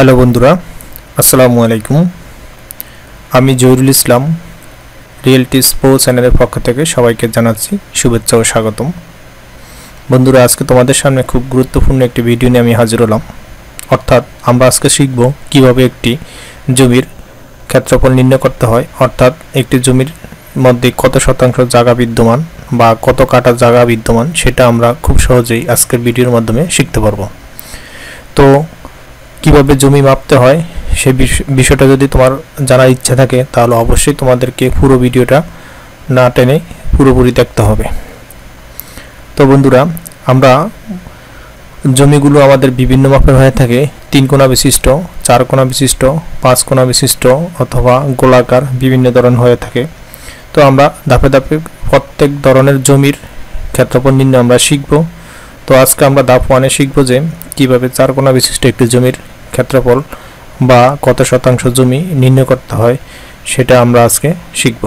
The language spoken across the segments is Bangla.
হ্যালো বন্ধুরা, আসসালামু আলাইকুম। আমি জহিরুল ইসলাম রিয়েলটি স্পোর্টস চ্যানেলের পক্ষ থেকে সবাইকে জানাচ্ছি শুভেচ্ছা ও স্বাগতম। বন্ধুরা, আজকে তোমাদের সামনে খুব গুরুত্বপূর্ণ একটি ভিডিও নিয়ে আমি হাজির হলাম। অর্থাৎ আমরা আজকে শিখব কিভাবে একটি জমির ক্ষেত্রফল নির্ণয় করতে হয়, অর্থাৎ একটি জমির মধ্যে কত শতাংশ জায়গা বিদ্যমান বা কত কাঠা জায়গা বিদ্যমান সেটা আমরা খুব সহজেই আজকের ভিডিওর মাধ্যমে শিখতে পারবো। তো কিভাবে জমি মাপতে হয় সেই বিষয়টা যদি তোমার জানার ইচ্ছা থাকে তাহলে অবশ্যই তোমাদেরকে পুরো ভিডিওটা না টেনে পুরোপুরি দেখতে হবে। তো বন্ধুরা, আমরা জমিগুলো আমাদের বিভিন্ন মাপের হয়ে থাকে, 3 কোণা বিশিষ্ট, 4 কোণা বিশিষ্ট, 5 কোণা বিশিষ্ট অথবা গোলাকার বিভিন্ন ধরনের হয়ে থাকে। তো আমরা ধাপে ধাপে প্রত্যেক ধরনের জমির ক্ষেত্রফল নির্ণয় আমরা শিখব। তো আজকে আমরা ধাপ 1-এ শিখব যে কিভাবে 4 কোণা বিশিষ্ট একটি জমির ক্ষেত্রফল বা কত শতাংশ জমি নির্ণয় করতে হয় সেটা আমরা আজকে শিখব।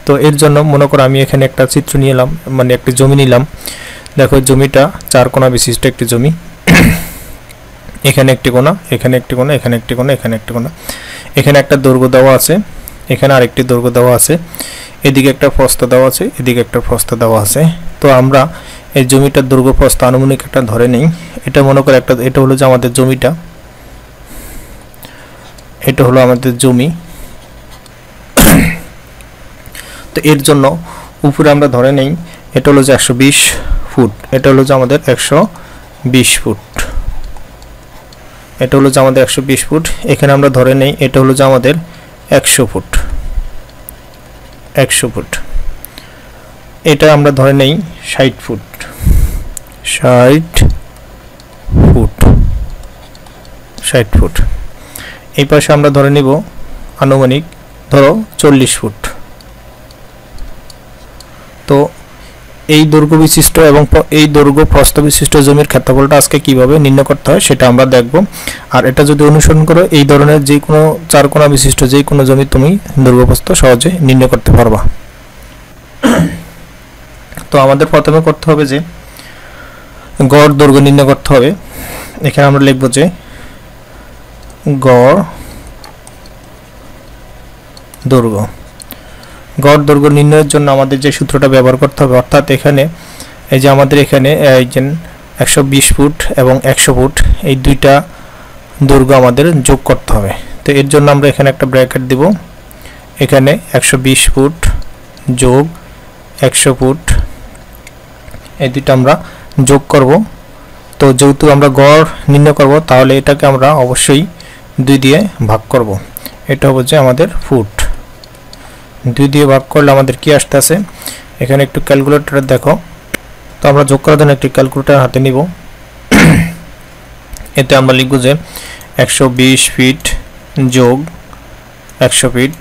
তো এর জন্য মনে করো আমি এখানে একটা চিত্র নিলাম, মানে একটি জমি নিলাম। দেখো জমিটা 4 কোণা বিশিষ্ট একটি জমি। এখানে একটি কোণা, এখানে একটি কোণা, এখানে একটি কোণা, এখানে একটি কোণা, এখানে একটা দৈর্ঘ্য দেওয়া আছে, এখানে আরেকটি দৈর্ঘ্য দেওয়া আছে, এদিকে একটা প্রস্থ দেওয়া আছে, এদিকে একটা প্রস্থ দেওয়া আছে। তো আমরা এই জমিটার দৈর্ঘ্য প্রস্থ আনুমানিক একটা ধরে নেই। এটা মনে করে একটা, এটা হলো যে আমাদের জমিটা, এটা হলো আমাদের জমি। তো এর জন্য উপরে আমরা ধরে নেই এটা হলো যে 120 ফুট, এটা হলো যে আমাদের 120 ফুট, এটা হলো যে আমাদের 120 ফুট। এখানে আমরা ধরে নেই এটা হলো যে আমাদের 100 ফুট, 100 ফুট। এটা আমরা ধরে নেই 60 ফুট, 60 ফুট, 60 ফুট। এই পাশে আমরা ধরে নিব আনুমানিক ধরো 40 ফুট। তো এই দৈর্ঘ্য বিশিষ্ট এবং এই দৈর্ঘ্য প্রস্থ বিশিষ্ট জমির ক্ষেত্রফলটা আজকে কিভাবে নির্ণয় করতে হয় সেটা আমরা দেখব। আর এটা যদি অনুসরণ করো এই ধরনের যে কোনো 4 কোণা বিশিষ্ট যে কোনো জমি তুমি দৈর্ঘ্য প্রস্থ সহজে নির্ণয় করতে পারবা। তো আমাদের প্রথমে করতে হবে যে গড় দৈর্ঘ্য নির্ণয় করতে হবে। এখানে আমরা লিখব যে গড় দৈর্ঘ্য। গড় দৈর্ঘ্য নির্ণয়ের জন্য আমাদের যে সূত্রটা ব্যবহার করতে হবে, অর্থাৎ এখানে এই যে আমাদের এখানে এই যে 120 ফুট এবং 100 ফুট এই দুইটা দৈর্ঘ্য আমাদের যোগ করতে হবে। তো এর জন্য আমরা এখানে একটা ব্র্যাকেট দিব। এখানে 120 ফুট যোগ 100 ফুট এই দুইটা আমরা যোগ করব। তো যেহেতু আমরা গড় নির্ণয় করব তাহলে এটাকে আমরা অবশ্যই 2 দিয়ে ভাগ করব। এটা হবে যে আমাদের ফুট। 2 দিয়ে ভাগ করলে আমাদের কি আসতেছে, এখানে একটু ক্যালকুলেটর দেখো। তো আমরা যোগ করার জন্য একটি ক্যালকুলেটর হাতে নিব। এতে আমরা লিখব যে 120 ফিট যোগ 100 ফিট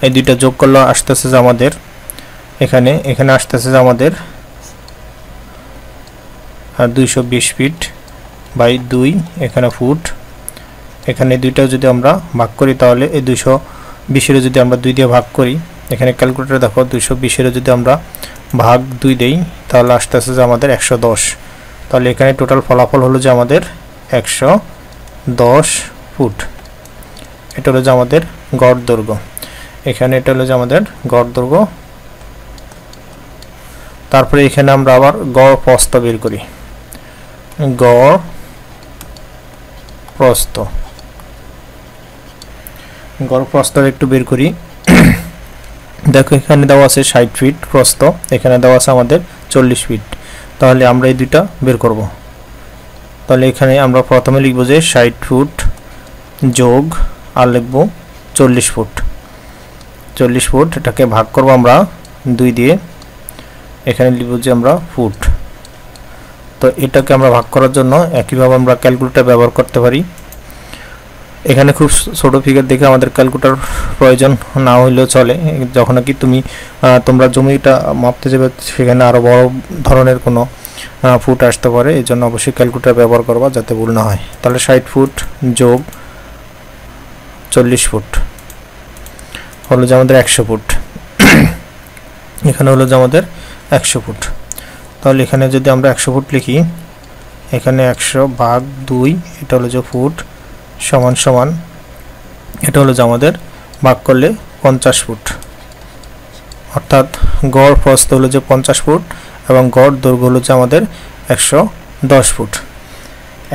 এই দুইটা যোগ করলে আসতেছে যে আমাদের এখানে আসতেছে যে আমাদের 220 ফিট বাই 2 এখানে ফুট। এখানে দুইটা যদি আমরা ভাগ করি তাহলে এই 220 যদি আমরা 2 দিয়ে ভাগ করি, এখানে ক্যালকুলেটরে দেখো 220 যদি আমরা ভাগ 2 দেই তাহলে আসতেছে যে আমাদের 110। তাহলে এখানে টোটাল ফলাফল হলো যে আমাদের 110 ফুট। এটা হলো যে আমাদের গড় দৈর্ঘ্য। এখানে এটা হলো যে আমাদের গড় দৈর্ঘ্য। তারপরে এখানে আমরা আবার গড় প্রস্থ বের করি। গড় প্রস্থ, গড় প্রস্থ একটু বের করি। দেখো এখানে দেওয়া আছে 60 ফিট প্রস্থ, এখানে দেওয়া আছে আমাদের 40 ফিট। তাহলে আমরা এই দুইটা বের করব। তাহলে এখানে আমরা প্রথমে লিখব যে 60 ফুট যোগ আর লিখব 40 ফুট। 40 ফুট এটাকে ভাগ করব আমরা 2 দিয়ে, এখানে লিখব যে আমরা ফুট। তো এটাকে আমরা ভাগ করার জন্য একইভাবে আমরা ক্যালকুলেটর ব্যবহার করতে পারি। এখানে খুব ছোট ফিগার দেখে আমাদের ক্যালকুলেটর প্রয়োজন না হইলেও চলে। যখন নাকি তোমরা জমিটা মাপতে যাবে সেখানে আরও বড় ধরনের কোনো ফুট আসতে পারে, এই জন্য অবশ্যই ক্যালকুলেটর ব্যবহার করবা যাতে ভুল না হয়। তাহলে 60 ফুট যোগ 40 ফুট হলো যে আমাদের 100 ফুট। এখানে হলো যে আমাদের 100 ফুট। তাহলে এখানে যদি আমরা 100 ফুট লিখি, এখানে 100 ভাগ 2 এটা হলো যে ফুট, সমান সমান এটা হলো যে আমাদের ভাগ করলে 50 ফুট, অর্থাৎ গড় প্রস্থ হলো যে 50 ফুট এবং গড় দৈর্ঘ্য হলো যে আমাদের 110 ফুট।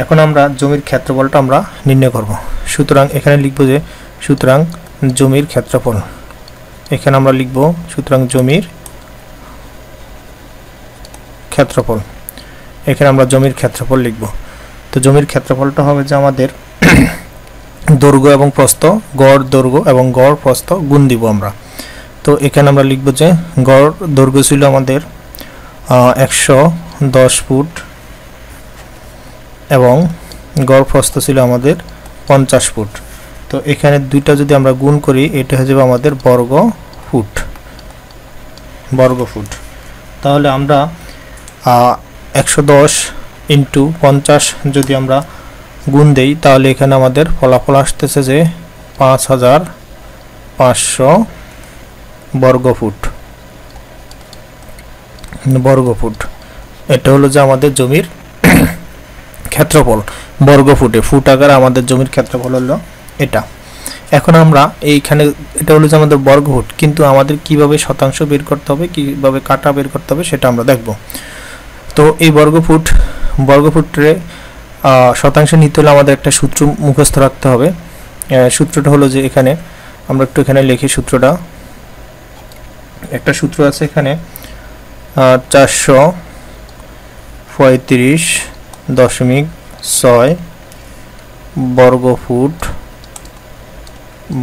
এখন আমরা জমির ক্ষেত্রফলটা আমরা নির্ণয় করব। সুতরাং এখানে লিখব যে সুতরাং জমির ক্ষেত্রফল, এখানে আমরা লিখব সুতরাং জমির ক্ষেত্রফল, এখানে আমরা জমির ক্ষেত্রফল লিখব। তো জমির ক্ষেত্রফলটা হবে যে আমাদের দৈর্ঘ্য এবং প্রস্থ, গড় দৈর্ঘ্য এবং গড় প্রস্থ গুণ দিব আমরা। তো এখানে আমরা লিখব যে গড় দৈর্ঘ্য ছিল আমাদের 110 ফুট এবং গড় প্রস্থ ছিল আমাদের 50 ফুট। তো এখানে দুইটা যদি আমরা গুণ করি এটা হয়ে যাবে আমাদের বর্গ ফুট। তাহলে আমরা 110 ইন্টু 50 যদি আমরা গুণ দেই তাহলে এখানে আমাদের ফলাফল আসতেছে যে 5500 বর্গফুট। এটা হলো যে আমাদের জমির ক্ষেত্রফল বর্গফুটে, ফুট আকারে আমাদের জমির ক্ষেত্রফল হলো এটা। এখন আমরা এইখানে এটা হলো যে আমাদের বর্গফুট, কিন্তু আমাদের কিভাবে শতাংশ বের করতে হবে, কিভাবে কাটা বের করতে হবে সেটা আমরা দেখব। তো এই বর্গফুটে শতাংশ নিতে হলে আমাদের একটা সূত্র মুখস্থ রাখতে হবে। সূত্রটা হলো যে এখানে আমরা একটু এখানে লিখি সূত্রটা। একটা সূত্র আছে এখানে 435.6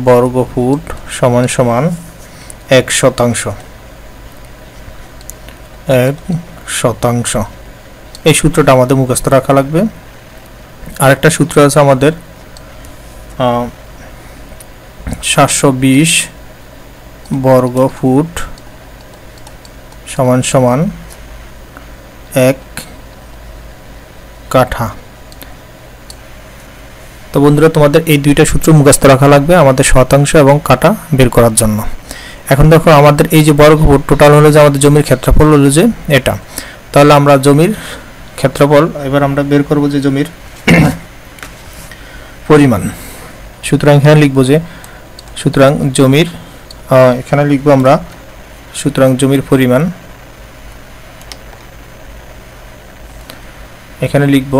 বর্গফুট সমান সমান 1 শতাংশ। এই সূত্রটা আমাদের মুখস্থ রাখা লাগবে। আরেকটা সূত্র আছে আমাদের 720 বর্গফুট সমান সমান 1 কাঠা। তো বন্ধুরা তোমাদের এই দুইটা সূত্র মুখস্থ রাখা লাগবে আমাদের শতাংশ এবং কাটা বের করার জন্য। এখন দেখো আমাদের এই যে বর্গফুট টোটাল হলো যে আমাদের জমির ক্ষেত্রফল হলো যে এটা। তাহলে আমরা জমির ক্ষেত্রফল এবার আমরা বের করব যে জমির পরিমাণ। সুতরাং এখানে লিখব যে সুতরাং জমির এখানে লিখব আমরা সুতরাং জমির পরিমাণ, এখানে লিখব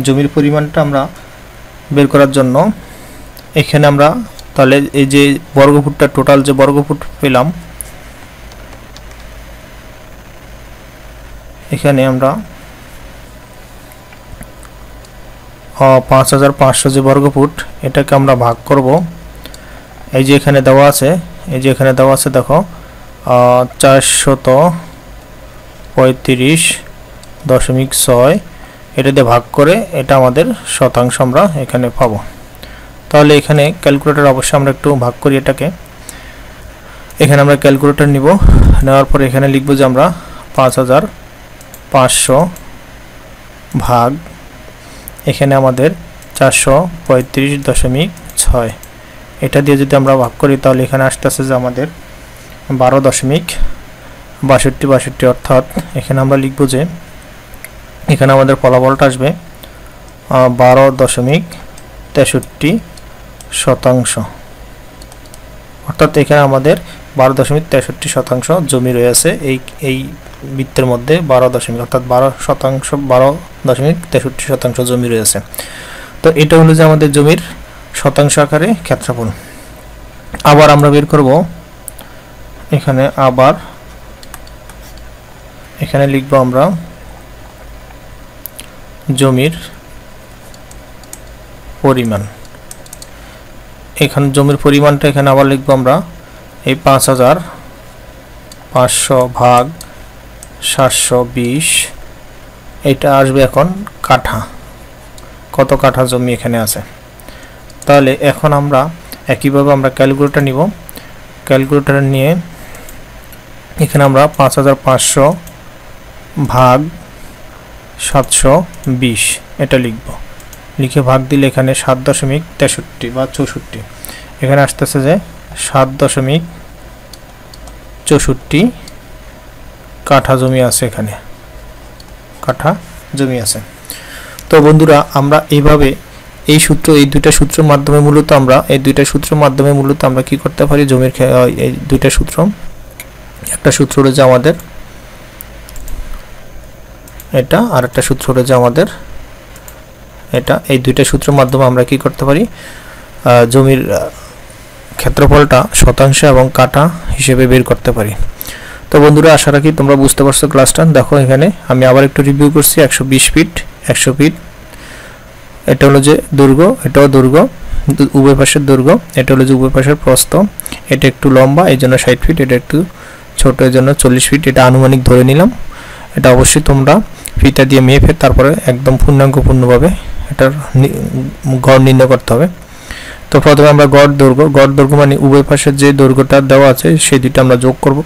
জমির পরিমাণটা আমরা বের করার জন্য এখানে আমরা তাহলে এই যে বর্গফুটটা টোটাল যে বর্গফুট পেলাম এখানে আমরা 5500 যে বর্গফুট এটাকে আমরা ভাগ করব। এই যে এখানে দেওয়া আছে, দেখো 435.6 এটা দিয়ে ভাগ করে এটা আমাদের শতাংশ আমরা এখানে পাবো। তাহলে এখানে ক্যালকুলেটর অবশ্যই আমরা একটু ভাগ করি এটাকে। এখানে আমরা ক্যালকুলেটর নিব, নেওয়ার পর এখানে লিখব যে আমরা 5500 ভাগ এখানে আমাদের 435.6 এটা দিয়ে যদি আমরা ভাগ করি তাহলে এখানে আসতেছে যে আমাদের 12.62 অর্থাৎ এখানে আমরা লিখব যে এখানে আমাদের ফলাফলটা আসবে 12.63 শতাংশ। অর্থাৎ এখানে আমাদের 12.63 শতাংশ জমি রয়েছে এই বৃত্তের মধ্যে 12 অর্থাৎ 12.63 শতাংশ জমি রয়েছে। তো এটা হলো যে আমাদের জমির শতাংশ আকারে ক্ষেত্রফল। আবার আমরা বের করব এখানে এখানে লিখব আমরা জমির পরিমাণ। এখানে জমির পরিমাণটা এখানে আবার লিখব আমরা এই 5500 ভাগ 720 এটা আসবে এখন কাঠা, কত কাঠা জমি এখানে আছে। তাহলে এখন আমরা একইভাবে আমরা ক্যালকুলেটর নিব, ক্যালকুলেটর নিয়ে এখানে আমরা 5500 ভাগ 720 এটা লিখব, লিখে ভাগ দিলে এখানে 7.63 বা 64 এখানে আসতেছে যে 7.63 64 কাঠা জমি আছে, এখানে কাঠা জমি আছে। তো বন্ধুরা আমরা এইভাবে এই দুইটা সূত্রের মাধ্যমে মূলত আমরা কি করতে পারি, জমির এই দুইটা সূত্র, একটা সূত্র রয়েছে আমাদের এটা, আর একটা সূত্র রয়েছে আমাদের এটা। এই দুইটা সূত্রের মাধ্যমে আমরা কি করতে পারি, জমির ক্ষেত্রফলটা শতাংশ এবং কাঠা হিসেবে বের করতে পারি। তো বন্ধুরা আশা রাখি তোমরা বুঝতে পারছো ক্লাসটা। দেখো এখানে আমি আবার একটু রিভিউ করছি, 120 ফিট 100 ফিট, এটা হলো যে দৈর্ঘ্য, এটাও দৈর্ঘ্য, উভয় পাশের দৈর্ঘ্য, এটা হলো যে উভয় পাশের প্রস্থ, এটা একটু লম্বা এই জন্য 60 ফিট, এটা একটু ছোট এই জন্য 40 ফিট, এটা আনুমানিক ধরে নিলাম। এটা অবশ্যই তোমরা ফিতা দিয়ে মেপে তারপরে একদম পূর্ণাঙ্গভাবে এটার গড় নির্ণয় করতে হবে। তো প্রথমে আমরা গড় দৈর্ঘ্য মানে উভয় পাশের যে দৈর্ঘ্যটা দেওয়া আছে সেই দুইটা আমরা যোগ করব,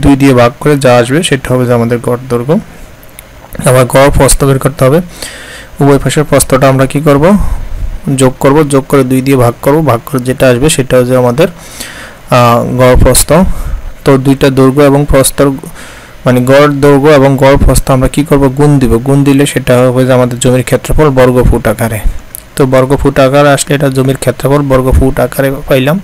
2 দিয়ে ভাগ করে যা আসবে সেটা হবে যে আমাদের গড় দৈর্ঘ্য। আবার গড় প্রস্থ বের করতে হবে, উভয় পাশের প্রস্থটা আমরা কি করব, যোগ করে 2 দিয়ে ভাগ করে যেটা আসবে সেটা হচ্ছে আমাদের গড় প্রস্থ। তো দুইটা দৈর্ঘ্য এবং প্রস্থর মানে গড় দৈর্ঘ্য এবং গড় প্রস্থ আমরা কি করব, গুণ দিলে সেটা হবে যে আমাদের জমির ক্ষেত্রফল বর্গ ফুট আকারে। তো বর্গ ফুট আকারে আসলে এটা জমির ক্ষেত্রফল বর্গ ফুট আকারে পাইলাম।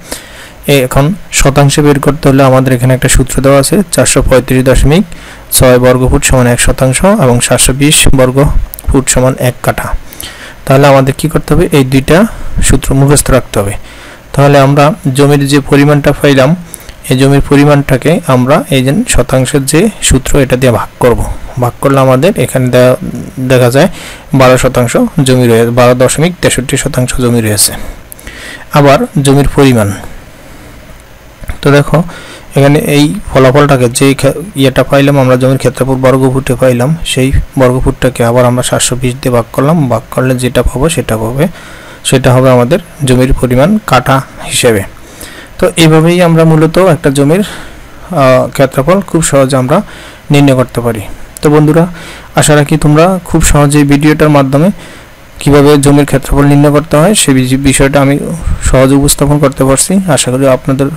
এখন শতাংশে বের করতে হলে আমাদের এখানে একটা সূত্র দেওয়া আছে, 435.6 বর্গ ফুট সমান 1 শতাংশ এবং 720 বর্গ ফুট সমান 1 কাঠা। তাহলে আমাদের কি করতে হবে, এই দুইটা সূত্র মুখস্থ রাখতে হবে। তাহলে আমরা জমির যে পরিমাণটা পাইলাম, এই জমির পরিমাণটাকে আমরা এই যে শতাংশের যে সূত্র এটা দিয়ে ভাগ করলে আমাদের এখানে দেখা যায় 12 শতাংশ জমি রয়েছে, 12.63 শতাংশ জমি রয়েছে। আবার জমির পরিমাণ, তো দেখো এখানে এই ফলাফলটাকে যে ইয়েটা পাইলাম আমরা জমির ক্ষেত্রফল বর্গ ফুটে পাইলাম, সেই বর্গ ফুটটাকে আবার আমরা 720 দিয়ে ভাগ করলে যেটা পাবো সেটা হবে আমাদের জমির পরিমাণ কাঠা হিসেবে। তো এইভাবেই আমরা মূলত একটা জমির ক্ষেত্রফল খুব সহজে আমরা নির্ণয় করতে পারি। তো বন্ধুরা আশা রাখি তোমরা খুব সহজেই ভিডিওটার মাধ্যমে কিভাবে জমির ক্ষেত্রফল নির্ণয় করতে হয় সেই বিষয়টা আমি সহজে উপস্থাপন করতে পারছি। আশা করি আপনাদের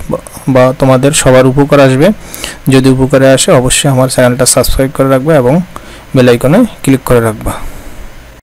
বা তোমাদের সবার উপকার আসবে। যদি উপকারে আসে অবশ্যই আমার চ্যানেলটা সাবস্ক্রাইব করে রাখবে এবং বেল আইকনে ক্লিক করে রাখবা।